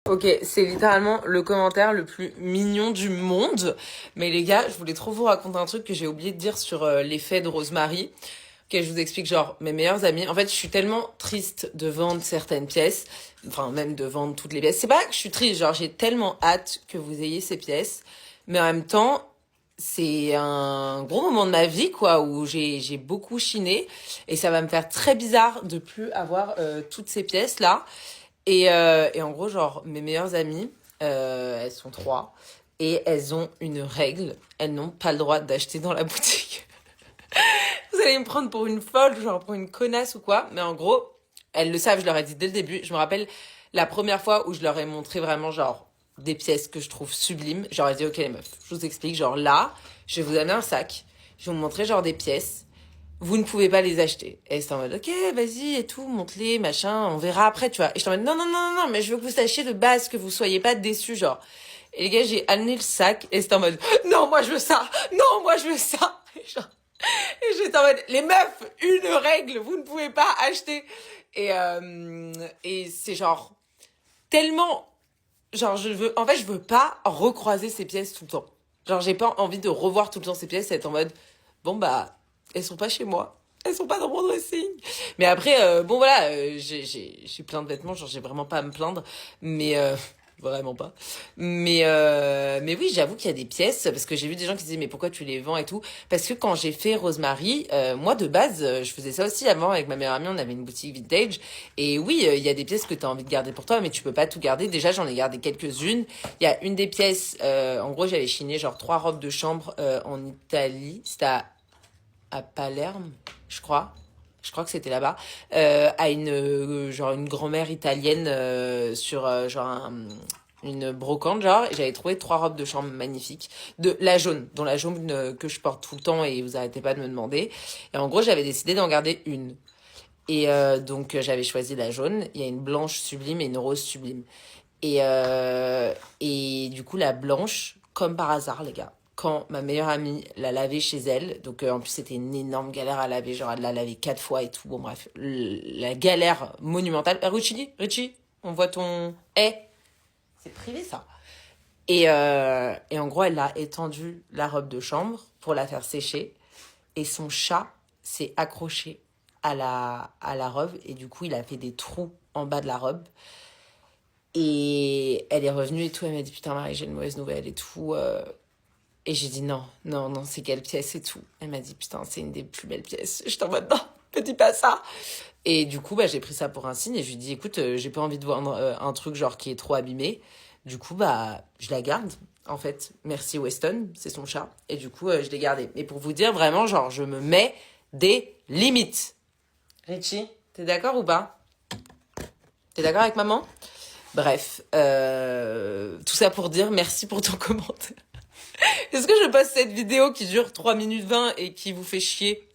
Ok, c'est littéralement le commentaire le plus mignon du monde. Mais les gars, je voulais trop vous raconter un truc que j'ai oublié de dire sur l'effet de Rosemary. Ok, je vous explique, genre, mes meilleurs amis. En fait, je suis tellement triste de vendre certaines pièces. Enfin, même de vendre toutes les pièces. C'est pas que je suis triste, genre, j'ai tellement hâte que vous ayez ces pièces. Mais en même temps, c'est un gros moment de ma vie, quoi, où j'ai beaucoup chiné. Et ça va me faire très bizarre de plus avoir toutes ces pièces-là. Et en gros, genre, mes meilleures amies, elles sont trois, et elles ont une règle, elles n'ont pas le droit d'acheter dans la boutique. Vous allez me prendre pour une folle, genre pour une connasse ou quoi, mais en gros, elles le savent, je leur ai dit dès le début. Je me rappelle la première fois où je leur ai montré vraiment, genre, des pièces que je trouve sublimes. Je leur ai dit, ok les meufs, je vous explique, genre là, je vais vous amener un sac, je vais vous montrer genre des pièces, vous ne pouvez pas les acheter. Et c'est en mode, ok, vas-y et tout, monte-les, machin, on verra après, tu vois. Et je suis en mode, non, non, non, non, mais je veux que vous sachiez de base, que vous soyez pas déçus, genre. Et les gars, j'ai amené le sac, et c'était en mode, non, moi je veux ça, non, moi je veux ça. Et j'étais en mode, les meufs, une règle, vous ne pouvez pas acheter. Et c'est genre, tellement, genre, en fait, je veux pas recroiser ces pièces tout le temps. Genre, j'ai pas envie de revoir tout le temps ces pièces et être en mode, bon bah, elles sont pas chez moi. Elles sont pas dans mon dressing. Mais après, bon voilà, j'ai plein de vêtements, genre j'ai vraiment pas à me plaindre. Mais, vraiment pas. Mais oui, j'avoue qu'il y a des pièces, parce que j'ai vu des gens qui disaient, mais pourquoi tu les vends et tout? Parce que quand j'ai fait Rosemary, moi de base, je faisais ça aussi avant avec ma meilleure amie, on avait une boutique vintage. Et oui, il y a des pièces que tu as envie de garder pour toi, mais tu peux pas tout garder. Déjà, j'en ai gardé quelques-unes. Il y a une des pièces, en gros, j'avais chiné genre 3 robes de chambre en Italie. C'était à Palerme, je crois. Je crois que c'était là-bas. À une genre une grand-mère italienne sur genre une brocante genre. Et j'avais trouvé 3 robes de chambre magnifiques. De la jaune, dont la jaune que je porte tout le temps et vous arrêtez pas de me demander. Et en gros, j'avais décidé d'en garder une. Et donc j'avais choisi la jaune. Il y a une blanche sublime et une rose sublime. Et du coup, la blanche, comme par hasard, les gars, quand ma meilleure amie l'a lavée chez elle, donc en plus c'était une énorme galère à laver, genre elle l'a lavée 4 fois et tout, bon bref, la galère monumentale. Richie, on voit ton... C'est privé ça. Et en gros, elle a étendu la robe de chambre pour la faire sécher, et son chat s'est accroché à la robe, et du coup, il a fait des trous en bas de la robe. Et elle est revenue et tout, elle m'a dit putain Marie j'ai une mauvaise nouvelle et tout. Et j'ai dit non, non, non, c'est quelle pièce et tout. Elle m'a dit putain c'est une des plus belles pièces. J'étais en mode non, me dis pas ça. Et du coup bah j'ai pris ça pour un signe et je lui ai dit écoute j'ai pas envie de vendre un truc genre qui est trop abîmé. Du coup bah je la garde en fait. Merci Weston, c'est son chat. Et du coup je l'ai gardé. Mais pour vous dire vraiment genre je me mets des limites. Richie, t'es d'accord ou pas? T'es d'accord avec maman? Bref, tout ça pour dire merci pour ton commentaire. Est-ce que je poste cette vidéo qui dure 3 minutes 20 et qui vous fait chier?